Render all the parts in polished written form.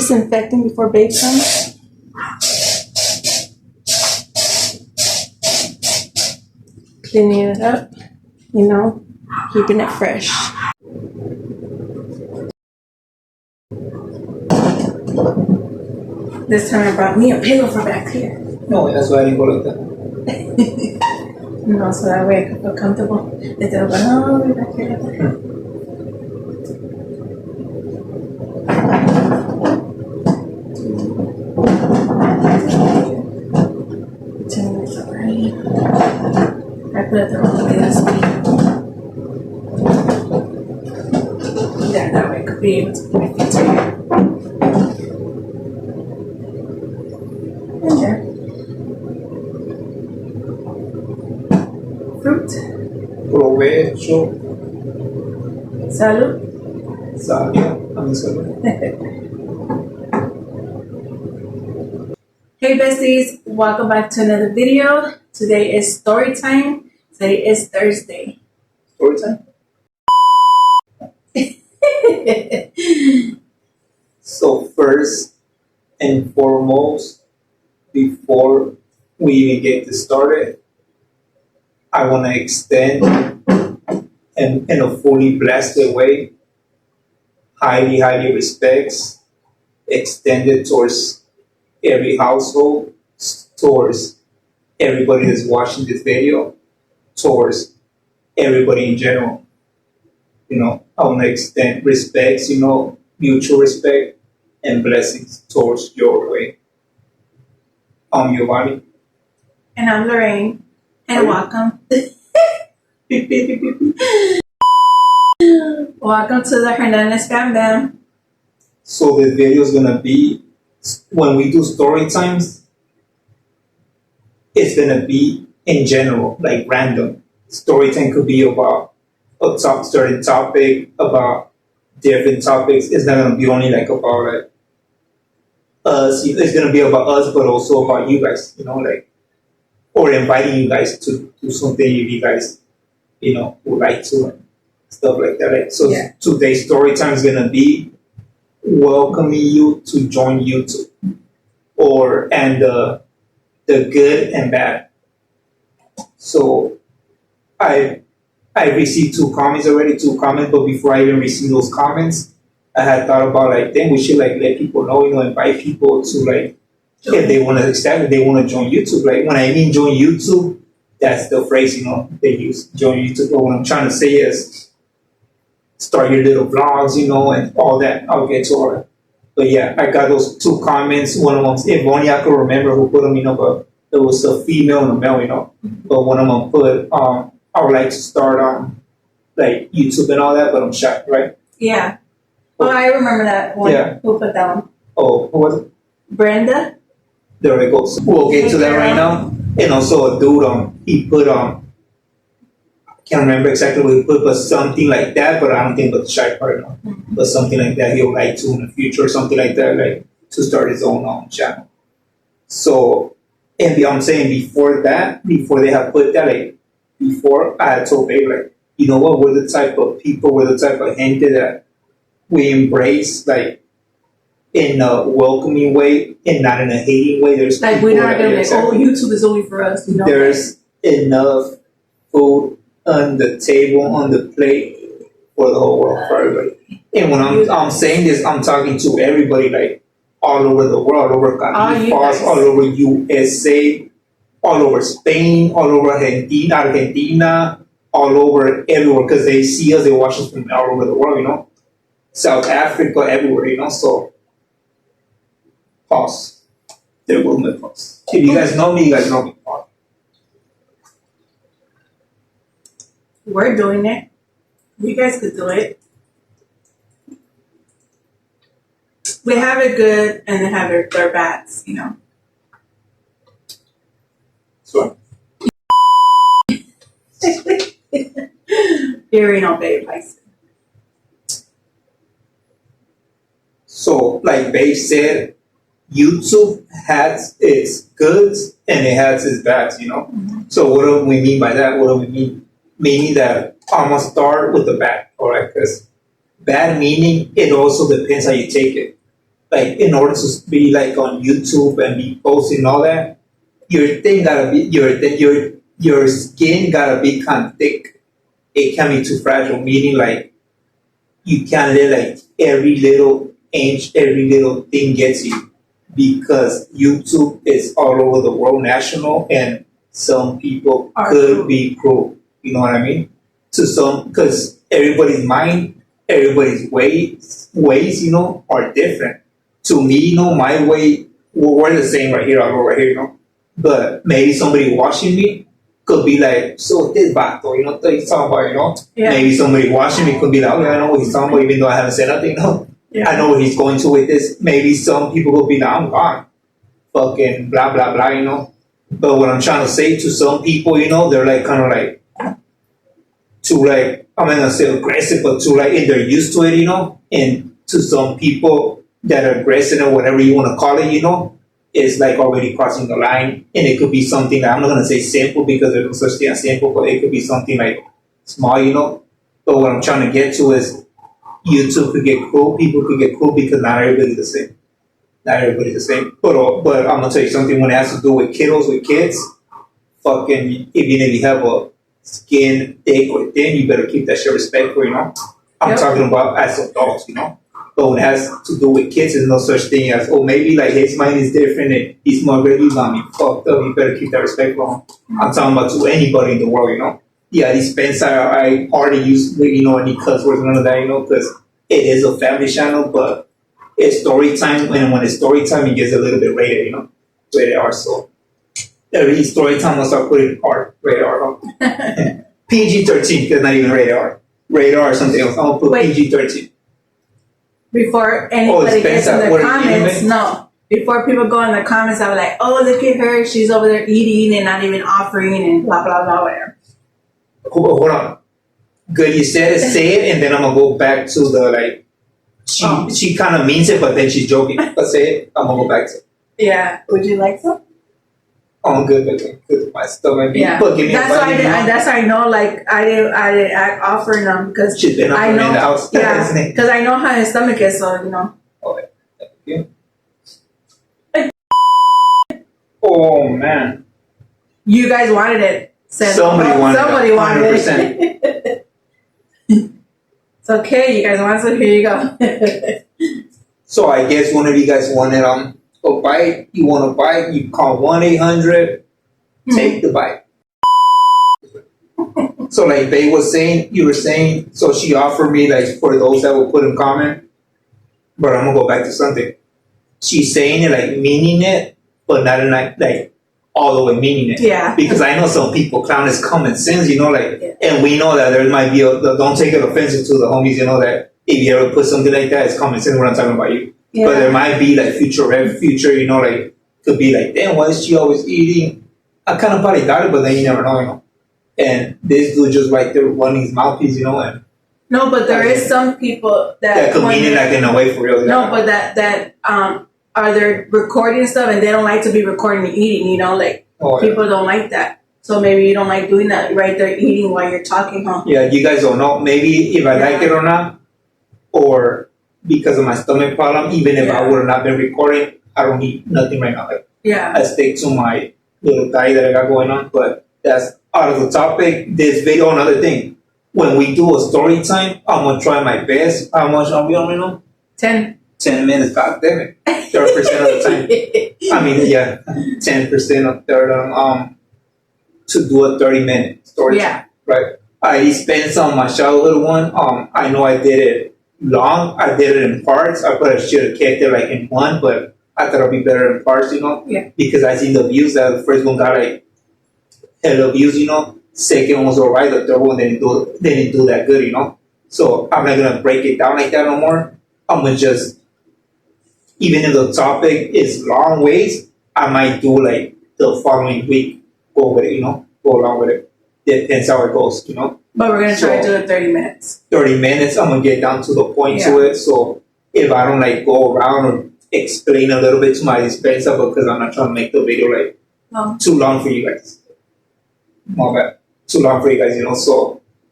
disinfecting before babe comes. Cleaning it up, keeping it fresh. This time I brought me a pillow for back here. No, that's why I didn't go like that. So that way I could feel comfortable. Instead of going, back here. I put it the wrong way this week. Yeah, that way I could be able to put my feet together. And there. Fruit. Provecho. Salud. Salud. A mi salud. Hey besties, welcome back to another video. Today is story time. Today is Thursday. Story time. So first and foremost, before we even get started, I want to extend in a fully blessed way, highly respects extended towards every household, towards everybody that's watching this video, towards everybody in general. I want to extend respects, mutual respect and blessings towards your way. I'm Giovanni. And I'm Lorraine. And welcome. Welcome to the Hernandez Bam Bam. So the video is gonna be, when we do story times, it's gonna be in general, like random. Story time could be about a certain topic, about different topics. It's not gonna be only like about like us. It's gonna be about us, but also about you guys. Or inviting you guys to do something if you guys, would like to and stuff like that. Right? So yeah. Today's story time is gonna be welcoming you to join YouTube, and the good and bad. So I received two comments, but before I even received those comments, I had thought about then we should let people know, invite people to if they want to join YouTube. When I mean join YouTube, that's the phrase, they use, join YouTube. But what I'm trying to say is start your little vlogs, and all that. I'll get to all that. But yeah, I got those two comments. One of them, if only I could remember who put them, but it was a female and a male, But one of them put, I would like to start YouTube and all that, but I'm shy, right? Yeah. Oh, I remember that one. Yeah. Who put that one? Oh, who was it? Brenda. There we go. So we'll get to that right now. And also a dude, he put I can't remember exactly what he put, but something like that. But I don't think it's shy part, Mm-hmm. But something like that he would like to in the future, or something like that, to start his own channel. So, and I'm saying before they have put that, before I had told Babe, you know what, we're the type of people, we're the type of gente that we embrace, in a welcoming way and not in a hating way. There's we're not gonna YouTube is only for us. There's enough food on the table, on the plate for the whole world, for everybody. And when I'm saying this, I'm talking to everybody, all over the world, all over Canifas, all over USA, all over Spain, all over Argentina, all over everywhere, because they see us, they watch us from all over the world, South Africa, everywhere, so pause. There will be pause. If you guys know me, you guys know me. Pause. We're doing it. You guys could do it. We have it good and they have their bads, So. Here no Babe likes it. So, like Babe said, YouTube has its goods and it has its bads, Mm-hmm. So what do we mean by that? What do we mean? Meaning that I'm gonna start with the bad, all right? Because bad meaning, it also depends how you take it. like in order to be like on YouTube and be posting all that, your thing gotta be your skin gotta be kind of thick. It can't be too fragile. Meaning like you can't let like every little inch, every little thing gets you, because YouTube is all over the world, national, and some people could be cruel. You know what I mean? To some, because everybody's mind, everybody's ways, are different. To me, my way, we're the same right here. I'll go right here, But maybe somebody watching me could be like, so this vato, what he's talking about, Yeah. Maybe somebody watching me could be like, okay, I know what he's talking about, even though I haven't said nothing, Yeah. I know where he's going to with this. Maybe some people will be like, I'm gone. Fucking blah, blah, blah, But what I'm trying to say to some people, they're like, kind of like, too like, I'm not gonna say aggressive, but too like, if they're used to it, and to some people that are aggressive or whatever you want to call it, it's like already crossing the line. And it could be something that I'm not gonna say simple, because there's no such thing as simple, but it could be something like small. But what I'm trying to get to is YouTube could get cruel, people could get cruel, because not everybody's the same. Not everybody's the same. But I'm gonna tell you something, when it has to do with kiddos, with kids, fucking, even if you have a skin thick or thin, you better keep that shit respectful, I'm Yep. talking about as adults, But when it has to do with kids, there's no such thing as, maybe like his mind is different and he's more great, he's got me fucked up, you better keep that respectful. I'm talking about to anybody in the world, Yeah, these Spence, I hardly use, any cuss words, none of that, because it is a family channel, but it's story time, and when it's story time, it gets a little bit rated, rated R, so every story time I'll start putting R, rated R, PG-13, because not even rated R. Rated R or something else, I'll put Wait. PG-13. Before anybody gets in the what comments, no. Before people go in the comments, I'm like, oh, look at her. She's over there eating and not even offering and blah, blah, blah, whatever. Hold on. Good, you said it, say it, and then I'm going to go back to the, like, she kind of means it, but then she's joking. But say it, I'm going to go back to it. Yeah. Would you like some? Oh, I'm good, because my stomach be bugging me. That's why I know, like, I didn't offer them, because She's been up I in know, the house. yeah, because I know how his stomach is, so, Okay, thank you. Oh, man. You guys wanted it. Somebody wanted it. It's okay, you guys want it, so here you go. So I guess whenever you guys wanted a bite, you want a bite, you call 1-800, take the bite. So like they was saying, you were saying, so she offered me, like, for those that will put in comment, but I'm gonna go back to something. She's saying it like meaning it, but not in like all the way meaning it. Yeah. Because I know some people clown is common sense, Yeah. and we know that there might be don't take it offensive to the homies, that if you ever put something like that, it's common sense when I'm talking about you. Yeah. But there might be like future, like could be like, damn, why is she always eating? I kind of probably doubt it, but then you never know, And this dude just like they're running his mouthpiece, and No, but there is some people that could mean it like in a way for real. No, but that are they recording stuff and they don't like to be recording and eating, people don't like that. So maybe you don't like doing that right there eating while you're talking, huh? Yeah, you guys don't know. Maybe if I like it or not, or because of my stomach problem, even if I would have not been recording, I don't eat nothing right now. Like, I stick to my little diet that I got going on. But that's out of the topic. This video, another thing. When we do a story time, I'm gonna try my best. How much are we on right now? 10 minutes. God damn it. 30% of the time. I mean, 10% of third. To do a 30-minute story time, right? I spent some of my childhood one. I know I did it long. I did it in parts. I probably should have kept it like in one, but I thought it'd be better in parts, Yeah. Because I seen the views that the first one got like hella views, Second one was alright. The third one didn't do that good, So I'm not gonna break it down like that no more. I'm gonna just, even if the topic is long ways, I might do like the following week, go with it, go along with it. Depends how it goes, But we're going to try to do it 30 minutes. 30 minutes, I'm going to get down to the point to it. So if I don't like go around or explain a little bit to my dispenser, because I'm not trying to make the video like too long for you guys. My bad. Too long for you guys,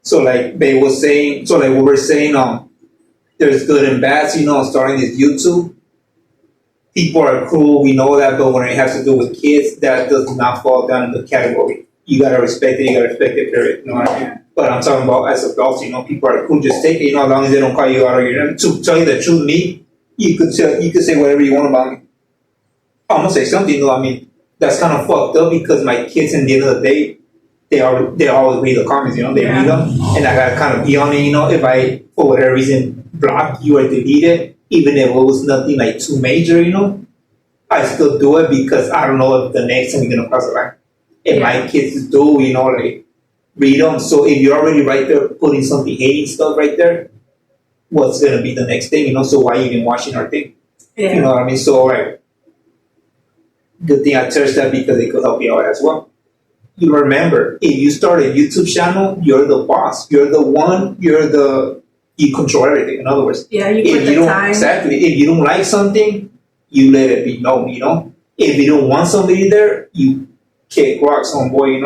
So like they were saying, so like we were saying, there's good and bad, starting this YouTube. people are cruel, we know that, but when it has to do with kids, that does not fall down in the category. You gotta respect it, period. You know what I mean? But I'm talking about as adults, people are cool, just take it, as long as they don't call you out of your name. To tell you the truth, me, you could say whatever you want about me. I'm gonna say something though, I mean, that's kind of fucked up because my kids, in the end of the day, they always read the comments, they read them, and I gotta kind of be on it, if I, for whatever reason, block you or delete it, even if it was nothing like too major, I still do it because I don't know if the next time we're gonna cross the line. If my kids do, like read them. So if you're already right there putting something hating stuff right there, what's gonna be the next thing, So why even watching our thing? Yeah. You know what I mean? So like, good thing I touched that because it could help you out as well. You remember, if you start a YouTube channel, you're the boss. You're the one. You control everything. In other words, you put the time. Exactly. If you don't like something, you let it be known. If you don't want somebody there, you kick rocks on boy.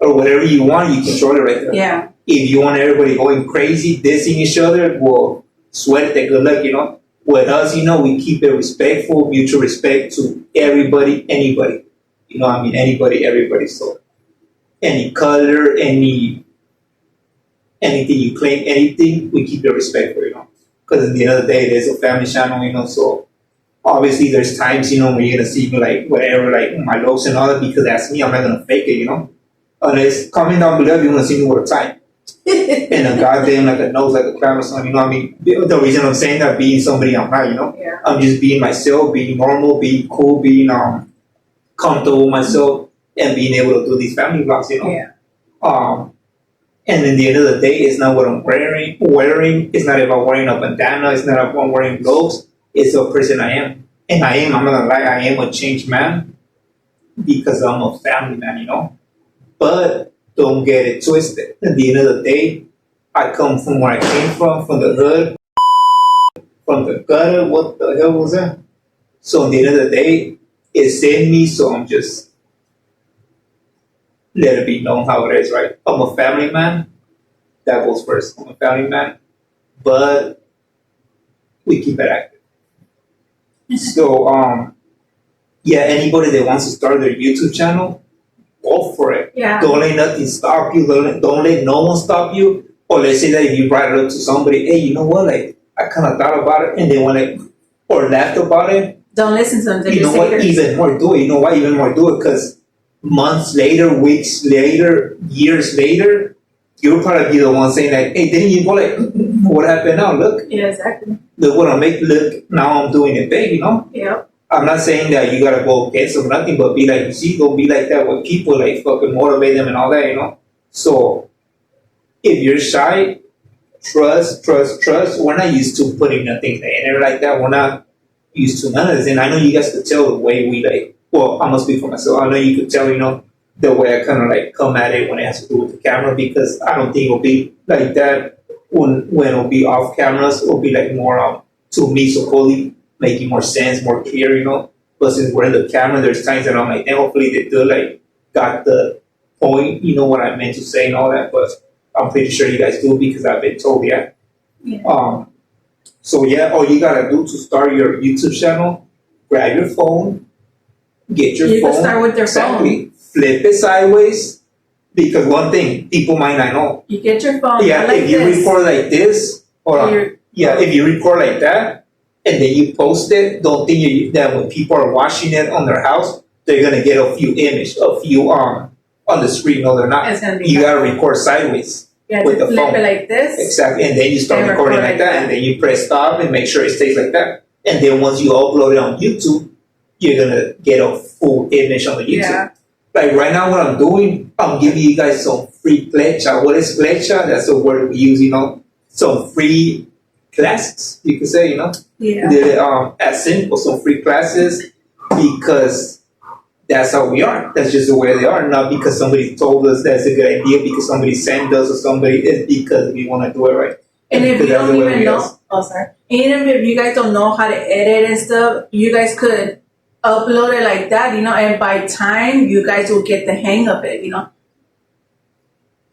Or whatever you want, you control it right there. Yeah. If you want everybody going crazy, dissing each other, well, sweat it. Good luck. With us, we keep it respectful, mutual respect to everybody, anybody. Anybody, everybody. So any color, anything you claim, anything, we keep it respectful, Because at the end of the day, there's a family channel, so obviously there's times, when you're gonna see me like whatever, like my looks and all that, because that's me, I'm not gonna fake it, Unless comment down below if you wanna see me with a tie. And a goddamn like a nose like a clown or something, The reason I'm saying that, being somebody I'm not, Yeah. I'm just being myself, being normal, being cool, being comfortable with myself, and being able to do these family vlogs, Yeah. And in the end of the day, it's not what I'm wearing. It's not if I'm wearing a bandana. It's not if I'm wearing gloves. It's the person I am. And I'm not gonna lie, I am a changed man because I'm a family man, But don't get it twisted. At the end of the day, I come from where I came from the hood, from the gutter. What the hell was that? So at the end of the day, it's in me, so I'm just let it be known how it is, right? I'm a family man. That goes first. I'm a family man, but we keep it active. So, anybody that wants to start their YouTube channel, go for it. Yeah. Don't let nothing stop you. Don't let no one stop you. Or let's say that if you brought it up to somebody, hey, you know what? Like, I kind of thought about it, and they want to, or laughed about it. Don't listen to them. You know what? Even more do it. You know why? Even more do it because months later, weeks later, years later, you'll probably be the one saying like, hey, didn't you go like, what happened now? Look. Yeah, exactly. Look what I make. Look, now I'm doing it big, Yeah. I'm not saying that you gotta go against them, nothing, but be like, you see, don't be like that with people, like fucking motivate them and all that, So, if you're shy, trust. We're not used to putting nothing in there like that. We're not used to none of this. And I know you guys could tell the way we like, well, I'm gonna speak for myself. I know you could tell, the way I kind of like come at it when it has to do with the camera, because I don't think it'll be like that when it'll be off cameras. It'll be like more to me, so fully making more sense, more clear, But since we're in the camera, there's times that I'm like, and hopefully they do like got the point, what I meant to say and all that. But I'm pretty sure you guys do because I've been told, yeah. So all you gotta do to start your YouTube channel, grab your phone, get your phone. You can start with your phone. Flip it sideways, because one thing people might not know. You get your phone. Yeah, if you record like this, if you record like that, and then you post it, don't think that when people are watching it on their house, they're gonna get a few on the screen. No, they're not. It's gonna be you gotta record sideways. With the phone. Flip it like this. Exactly, and then you start recording like that, and then you press stop and make sure it stays like that. And then once you upload it on YouTube, you're gonna get a full image on the YouTube. Yeah. Like right now, what I'm doing, I'm giving you guys some free flecha. What is flecha? That's the word we use, some free classes, you could say, Yeah. As simple, some free classes, because that's how we are. That's just the way they are. Not because somebody told us that's a good idea, because somebody sent us or somebody, it's because we want to do it right. And if you don't even know, even if you guys don't know how to edit and stuff, you guys could upload it like that, and by time you guys will get the hang of it,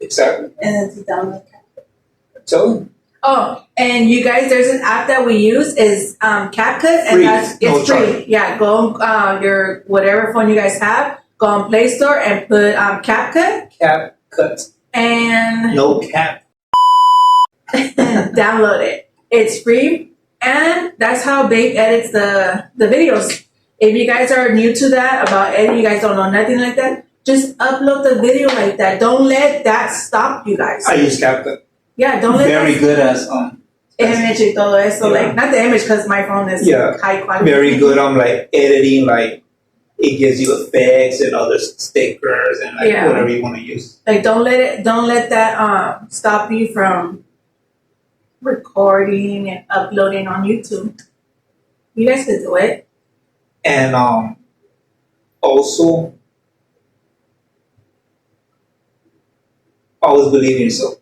Exactly. And then sit down like that. So Oh, and you guys, there's an app that we use is CapCut, and Free. it's No free. charge. Yeah, go on your whatever phone you guys have. Go on Play Store and put CapCut Cap cut. and No cap. download it. It's free, and that's how Babe edits the videos. If you guys are new to that about editing, you guys don't know nothing like that, just upload the video like that. Don't let that stop you guys. I use cap cut. Yeah, don't let Very that good as image y todo eso. Yeah. Like, not the image because my phone is Yeah. high quality. very good on like editing, like it gives you effects and other stickers and like Yeah. whatever you want to use. Like, don't let that stop you from recording and uploading on YouTube. You guys can do it. And also always believe in yourself.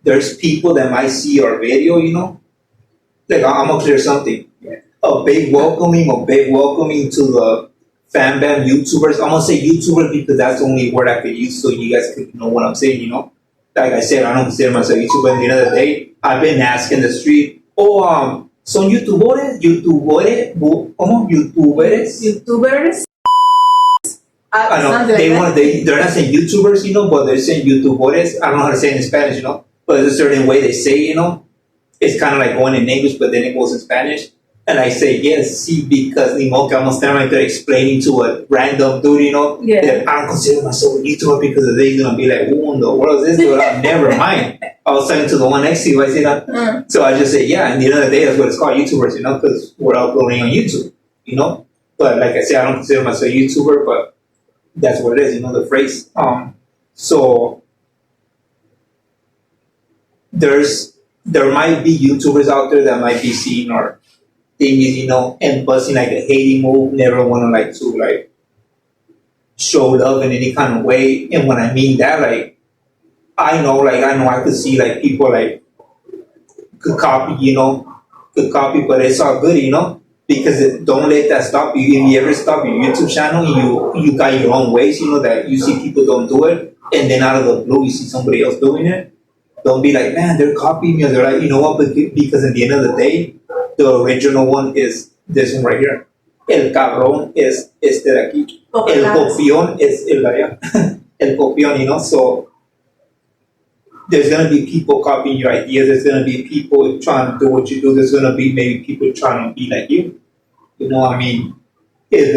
There's people that might see your video, you know. Like I'm gonna clear something. A big welcoming to the fan band YouTubers. I'm gonna say YouTubers because that's the only word I could use so you guys could know what I'm saying, you know. Like I said, I don't consider myself YouTuber. At the end of the day, I've been asked in the street, son YouTubers, ¿cómo? YouTubers. I know Something like that. they're not saying YouTubers, you know, but they're saying YouTubers. I don't know how to say it in Spanish, you know, but there's a certain way they say, you know. It's kind of like going in English, but then it goes in Spanish. And I say yes, see, because ni modo que I'm gonna stand right there explaining to a random dude, you know, Yeah. that I don't consider myself a YouTuber because they're gonna be like, who in the world is this? But never mind. I was talking to the one next to you, I see that. So I just say, yeah, and the end of the day, that's what it's called, YouTubers, you know, because we're uploading on YouTube, you know. But like I said, I don't consider myself a YouTuber, but that's what it is, you know, the phrase. So there might be YouTubers out there that might be seeing our things, you know, and busting like a hating move, never want to like show love in any kind of way. And when I mean that, like, I know I could see like people like could copy, but it's all good, you know, because don't let that stop you. If you ever stop your YouTube channel, you got your own ways, you know, that you see people don't do it, and then out of the blue you see somebody else doing it. Don't be like, man, they're copying me, or they're like, you know what? Because at the end of the day, the original one is this one right here. El cabrón es este de aquí. El copión es el de allá. El copión, you know. So there's gonna be people copying your ideas. There's gonna be people trying to do what you do. There's gonna be maybe people trying to be like you. You know, I mean, if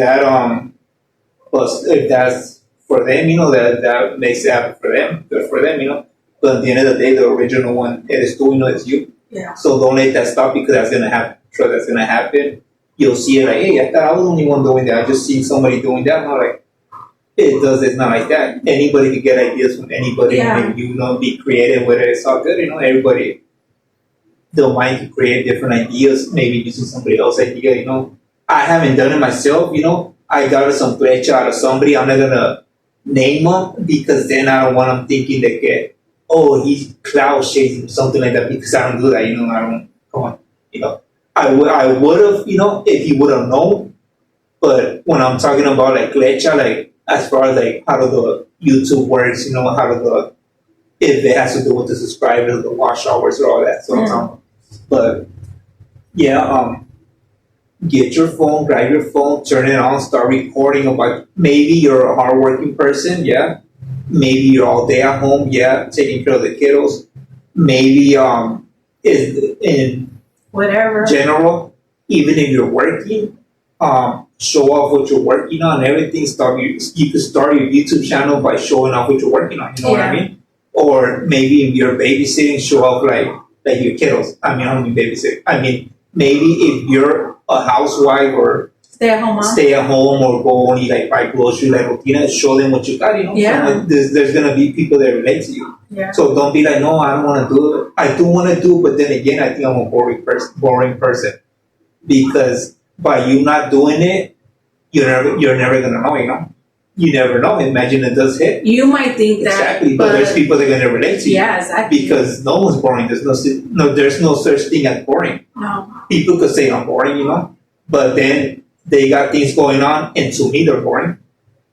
that's for them, you know, that makes it happen for them. Good for them, you know. But at the end of the day, the original one, eres tú, you know, it's you. Yeah. So don't let that stop because that's gonna happen. Sure, that's gonna happen. You'll see it like, hey, I thought I was the only one doing that. I just seen somebody doing that. Not like it's not like that. Anybody can get ideas from anybody. Yeah. And you know, be creative with it. It's all good, you know. Everybody, their mind can create different ideas. Maybe using somebody else's idea, you know. I haven't done it myself, you know. I got some flecha out of somebody. I'm not gonna name them because then I don't want them thinking that he's cloud shading or something like that, because I don't do that, you know. I don't, come on, you know. I would have, you know, if he would have known. But when I'm talking about like lecha, like as far as like how the YouTube works, you know, if it has to do with the subscribers, the watch hours, or all that sort of stuff. But yeah, get your phone, grab your phone, turn it on, start recording about. Maybe you're a hardworking person, yeah. Maybe you're all day at home, yeah, taking care of the kiddos. Maybe in whatever general, even if you're working, show off what you're working on. Everything. You could start your YouTube channel by showing off what you're working on. You know what I mean? Or maybe if you're babysitting, show off like your kiddos. I mean, I don't mean babysitting. I mean, maybe if you're a housewife or stay at home or go only like buy groceries, like Rutina, show them what you got, you know. Yeah. So there's gonna be people that relate to you. Yeah. So don't be like, no, I don't want to do it. I do want to do, but then again, I think I'm a boring person, because by you not doing it, you're never gonna know, you know. You never know. Imagine it does hit. You might think that Exactly, but there's people that are gonna relate to you. Yeah, exactly. Because no one's boring. There's no such thing as boring. No. People could say I'm boring, you know, but then they got things going on, and to me they're boring,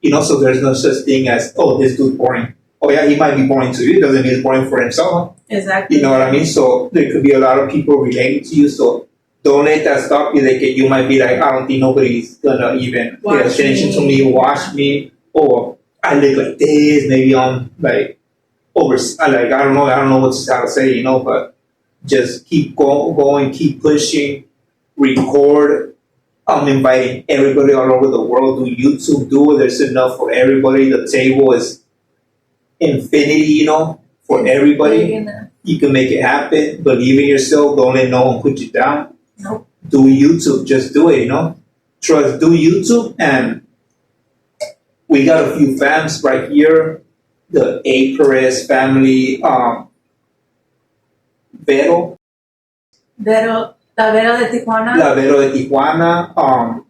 you know. So there's no such thing as, oh, this dude's boring. oh yeah, he might be boring to you. It doesn't mean he's boring for himself. Exactly. You know what I mean? So there could be a lot of people relating to you. So don't let that stop you. Like you might be like, I don't think nobody's gonna even pay attention to me, watch me, or I look like this. Maybe I'm like like I don't know what to say, you know. But just keep going, keep pushing, record. I'm inviting everybody all over the world. Do YouTube, do it. There's enough for everybody. The table is infinity, you know, for everybody. You can make it happen. Believe in yourself. Don't let no one put you down. Nope. Do YouTube. Just do it, you know. Trust. Do YouTube. And we got a few fans right here. The A. Perez family. Vero. La Vero de Tijuana. La Vero de Tijuana.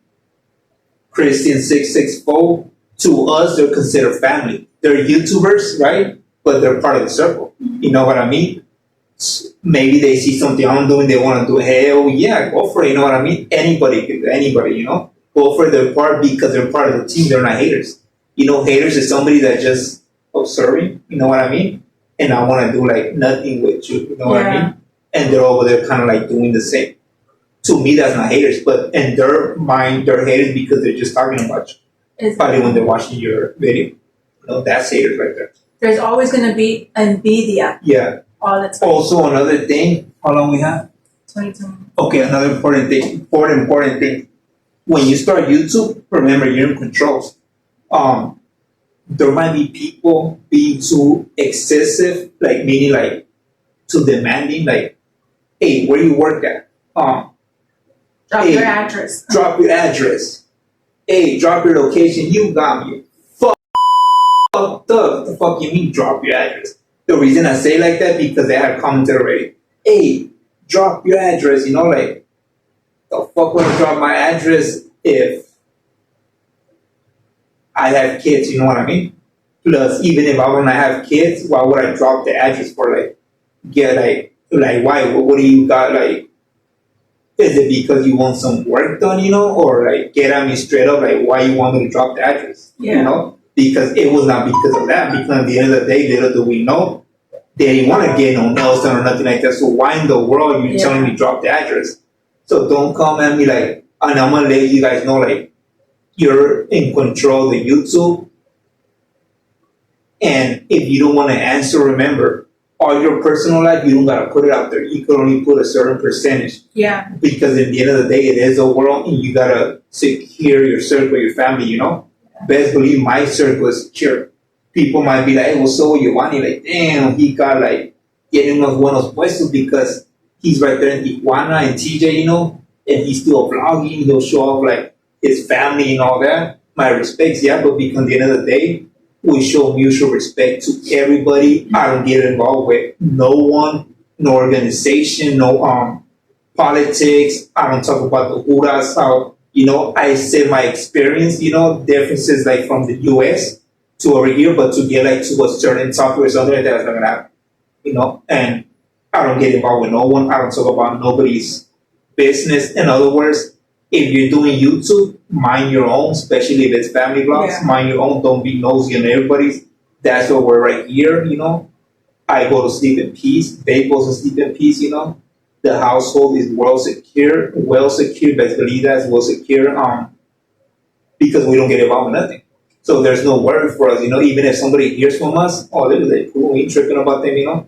Christian 664. To us, they're considered family. They're YouTubers, right? But they're part of the circle. You know what I mean? Maybe they see something I'm doing, they want to do. Hell yeah, go for it. You know what I mean? Anybody, you know, go for their part because they're part of the team. They're not haters. You know, haters is somebody that just observing. You know what I mean? And I want to do like nothing with you. You know what I mean? And they're over there kind of like doing the same. To me, that's not haters, but in their mind, they're haters because they're just talking about you. Probably when they're watching your video. You know, that's haters right there. There's always going to be envidia. Yeah. All the time. Also, another thing, how long we have? 22. Okay, another important thing. When you start YouTube, remember you're in control. There might be people being too excessive, like meaning like too demanding, like, hey, where you work at? Drop your address. Drop your address. Hey, drop your location. You got me. Fucked up. The fuck you mean drop your address? The reason I say like that because they have commented already. Hey, drop your address. You know, like the fuck would I drop my address if I have kids? You know what I mean? Plus, even if I want to have kids, why would I drop the address for like get like why? What do you got like? Is it because you want some work done, you know, or like get at me straight up, like why you want me to drop the address, you know? Because it was not because of that. Because at the end of the day, little do we know, they didn't want to get no nails done or nothing like that. So why in the world are you telling me drop the address? So don't come at me like, and I'm gonna let you guys know like you're in control of the YouTube. And if you don't want to answer, remember, all your personal life, you don't gotta put it out there. You can only put a certain percentage. Yeah. Because at the end of the day, it is a world, and you gotta secure your circle, your family. You know, best believe my circle is secure. People might be like, "Hey, what's up with Giovanni? Like, damn, he got like getting unos buenos puestos because he's right there in Tijuana and TJ, you know, and he's still vlogging. He'll show off like his family and all that. My respects, yeah, but because at the end of the day, we show mutual respect to everybody. I don't get involved with no one, no organization, no politics. I don't talk about the juras. How, you know, I say my experience, you know, differences like from the US to over here, but to get like to a certain topic or something like that's not gonna happen, you know. And I don't get involved with no one. I don't talk about nobody's business. In other words, if you're doing YouTube, mind your own, especially if it's family vlogs, mind your own. Don't be nosy on everybody's. That's why we're right here, you know. I go to sleep in peace. Babe goes to sleep in peace, you know. The household is well secure, best believe that's well secure, because we don't get involved with nothing. So there's no worry for us, you know, even if somebody hears from us, oh, they're like, cool, we ain't tripping about them, you know.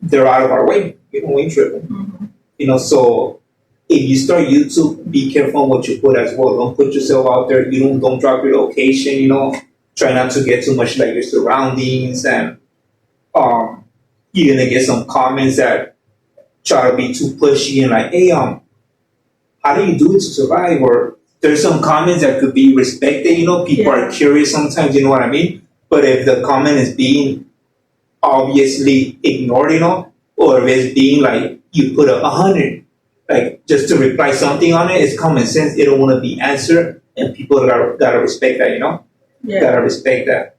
They're out of our way, you know, we ain't tripping. Mm-hmm. You know, so if you start YouTube, be careful on what you put as well. Don't put yourself out there. You don't drop your location, you know. Try not to get too much like your surroundings, and you're gonna get some comments that try to be too pushy and like, hey, how do you do it to survive? Or there's some comments that could be respected, you know. People are curious sometimes, you know what I mean? But if the comment is being obviously ignored, you know, or if it's being like you put 100, like just to reply something on it, it's common sense. They don't want to be answered, and people gotta respect that, you know. Gotta respect that.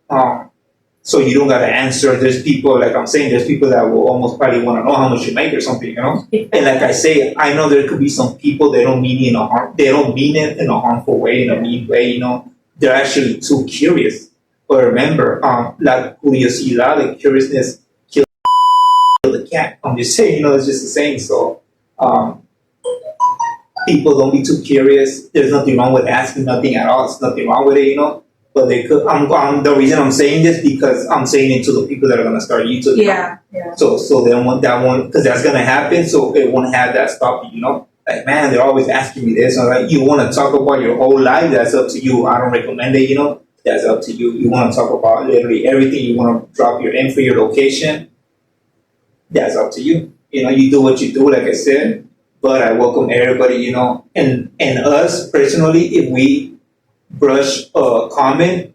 So you don't gotta answer. There's people, like I'm saying, there's people that will almost probably want to know how much you make or something, you know. And like I say, I know there could be some people they don't mean it in a harmful way, in a mean way, you know. They're actually too curious. But remember, la curiosidad, the curiousness kills the cat. I'm just saying, it's just the saying. So, people don't be too curious. There's nothing wrong with asking, nothing at all. There's nothing wrong with it. But they could. The reason I'm saying this because I'm saying it to the people that are gonna start YouTube. Yeah. So they don't want that one because that's gonna happen. So it won't have that stop you. Like, man, they're always asking me this. I'm like, you want to talk about your whole life? That's up to you. I don't recommend it. That's up to you. You want to talk about literally everything. You want to drop your info, your location. That's up to you. You do what you do, like I said. But I welcome everybody. And us personally, if we brush a comment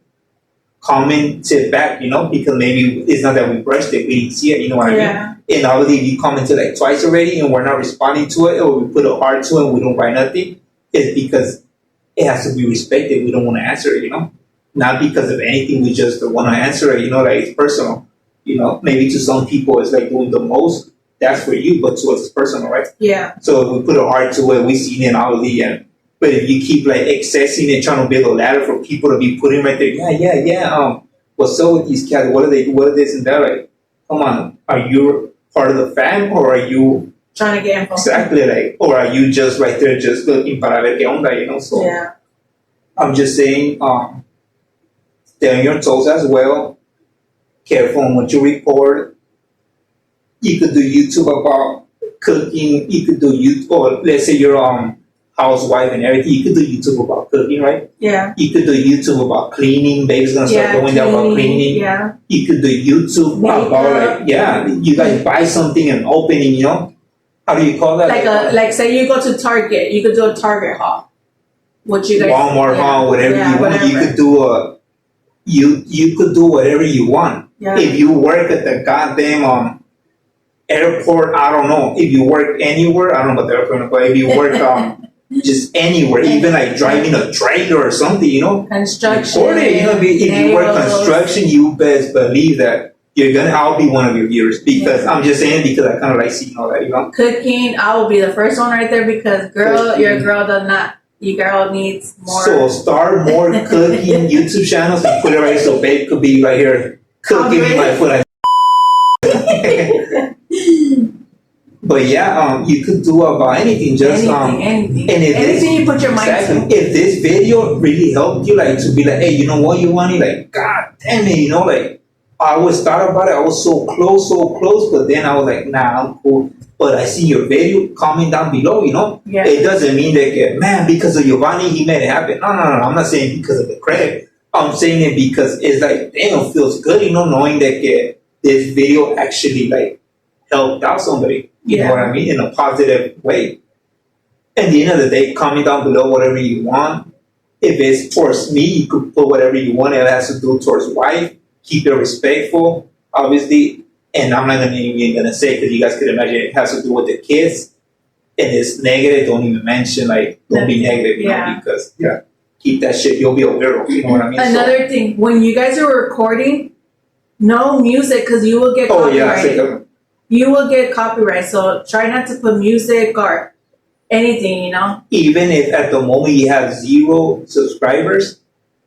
it back, because maybe it's not that we brushed it, we didn't see it, you know what I mean? And obviously if you commented like twice already and we're not responding to it, or we put a heart to it and we don't write nothing, it's because it has to be respected. We don't want to answer it, not because of anything, we just don't want to answer it, like it's personal. Maybe to some people it's like doing the most, that's for you, but to us it's personal, right? Yeah. So if we put a heart to it, we see it obviously, but if you keep like accessing and trying to build a ladder for people to be putting right there, yeah. What's up with these cats? What are they? What are this and that? Like, come on, are you part of the fam or are you trying to get info? Exactly, like, or are you just right there just looking para ver qué onda? So yeah. I'm just saying, stay on your toes as well. Careful on what you record. You could do YouTube about cooking. You could do YouTube, or let's say you're housewife and everything, you could do YouTube about cooking, right? Yeah. You could do YouTube about cleaning. Baby's gonna start doing that about cleaning. Yeah. You could do YouTube about you guys buy something and opening, How do you call that? Like say you go to Target, you could do a Target haul. What you guys Walmart haul, whatever you want. Whatever. You could do you could do whatever you want. Yeah. If you work at the goddamn airport, I don't know. If you work anywhere, I don't know about the airport, but if you work just anywhere, even like driving a trailer or something, construction. Record it, if you work construction, you best believe that I'll be one of your viewers because I'm just saying because I kind of like seeing all that, Cooking, I will be the first one right there because your girl does not. Your girl needs more. So start more cooking YouTube channels and put it right so babe could be right here cooking with my foot. But yeah, you could do about anything. Just anything. And if anything you put your mind to. If this video really helped you, like to be like, hey, you know what, you want it? Like, god damn it, like I always thought about it. I was so close, but then I was like, nah, I'm cool. But I see your video. Comment down below. Yeah. It doesn't mean that man, because of Giovanni, he made it happen. No. I'm not saying because of the credit. I'm saying it because it's like, damn, it feels good, knowing that this video actually like helped out somebody. You know what I mean? In a positive way. At the end of the day, comment down below whatever you want. If it's towards me, you could put whatever you want. It has to do towards wife. Keep it respectful, obviously. And I'm not even gonna say because you guys could imagine it has to do with the kids. And it's negative. Don't even mention don't be negative, because keep that shit. You'll be a weirdo. You know what I mean? Another thing, when you guys are recording, no music because you will get copyrighted. You will get copyright, so try not to put music or anything, Even if at the moment you have 0 subscribers,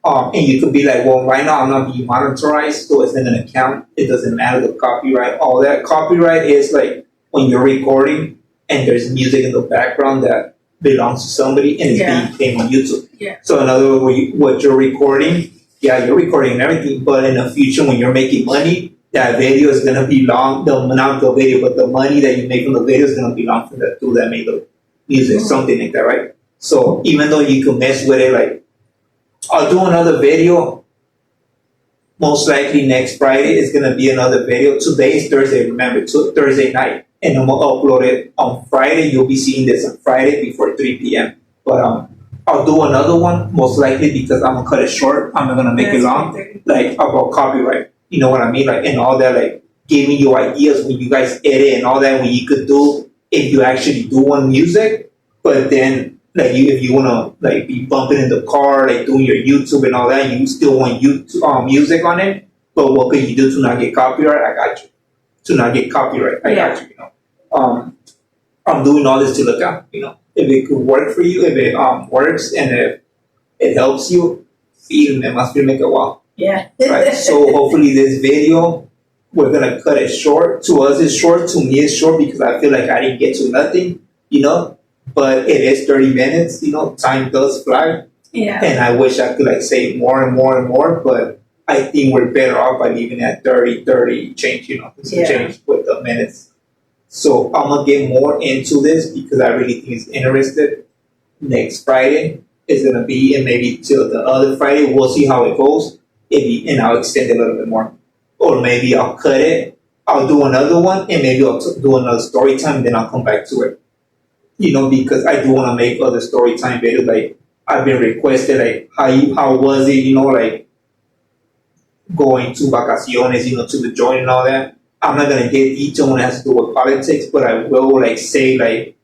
and you could be like, well, right now I'm not being monetized, so it's in an account. It doesn't matter the copyright, all that. Copyright is like when you're recording and there's music in the background that belongs to somebody and it's being played on YouTube. Yeah. So in other words, what you're recording, you're recording and everything, but in the future when you're making money, that video is gonna belong, not the video, but the money that you make from the video is gonna belong to the dude that made the music, something like that, right? So even though you can mess with it, like I'll do another video. Most likely next Friday is gonna be another video. Today is Thursday, remember, Thursday night, and I'm gonna upload it on Friday. You'll be seeing this on Friday before 3 p.m. But I'll do another one most likely because I'm gonna cut it short. I'm not gonna make it long, like about copyright. You know what I mean? Like, and all that, like giving you ideas when you guys edit and all that, when you could do, if you actually do want music, but then like if you wanna like be bumping in the car, like doing your YouTube and all that, and you still want music on it, but what can you do to not get copyright? I got you. To not get copyright, I got you. I'm doing all this to look out. If it could work for you, if it works, and if it helps you, firme, más firme que wow. Yeah. Right. So hopefully this video, we're gonna cut it short. To us it's short, to me it's short because I feel like I didn't get to nothing, you know. But it is 30 minutes, you know, time does fly. Yeah. And I wish I could like say more and more and more, but I think we're better off by leaving at 30 change, you know, it's a change with the minutes. So I'm gonna get more into this because I really think it's interesting. Next Friday is gonna be, and maybe till the other Friday, we'll see how it goes. And I'll extend it a little bit more, or maybe I'll cut it. I'll do another one, and maybe I'll do another story time. Then I'll come back to it, you know, because I do want to make other story time videos. Like I've been requested, like how was it, you know, like going to vacaciones, you know, to the joint and all that. I'm not gonna get detail when it has to do with politics, but I will like say like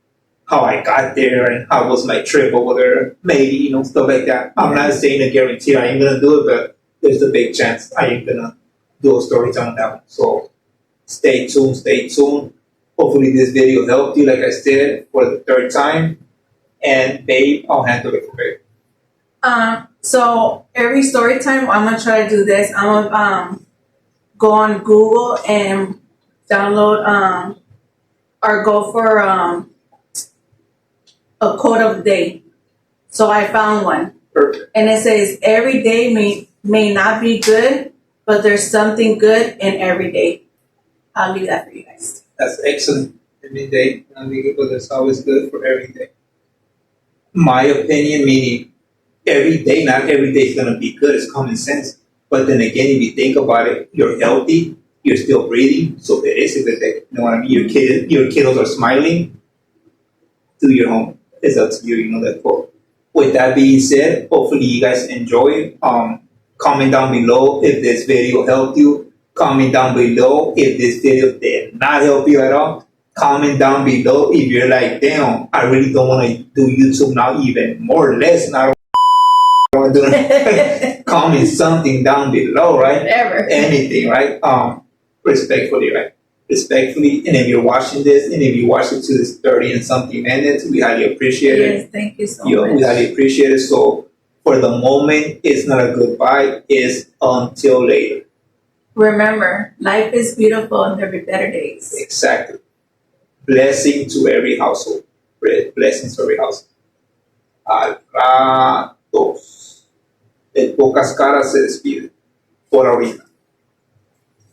how I got there and how was my trip over there, maybe, you know, stuff like that. I'm not saying a guarantee I ain't gonna do it, but there's a big chance I ain't gonna do a story time on that one. So stay tuned, stay tuned. Hopefully this video helped you, like I said, for the third time. And babe, I'll handle it for babe. So every story time, I'm gonna try to do this. I'm gonna go on Google and download or go for a quote of the day. So I found one, Perfect. and it says every day may not be good, but there's something good in every day. I'll leave that for you guys. That's excellent. Every day, I think but it's always good for every day. My opinion, meaning every day, not every day is gonna be good. It's common sense. But then again, if you think about it, you're healthy, you're still breathing, so it is a good day. You know what I mean? Your kiddos are smiling. Do your homework. It's up to you. You know that quote. With that being said, hopefully you guys enjoy it. Comment down below if this video helped you. Comment down below if this video did not help you at all. Comment down below if you're like, damn, I really don't want to do YouTube now, even more or less. And I don't want to do it. Comment something down below, right? Whatever. Anything, right? Respectfully, right? Respectfully. And if you're watching this, and if you watch it to this 30 and something minutes, we highly appreciate it. Yes, thank you so much. We highly appreciate it. So for the moment, it's not a goodbye. It's until later. Remember, life is beautiful and there'll be better days. Exactly. Blessing to every household. Blessings to every household. Al ratos. El Pocas Caras se despide. Por ahorita.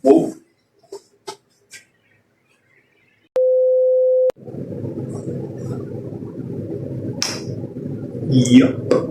Uf. Yup.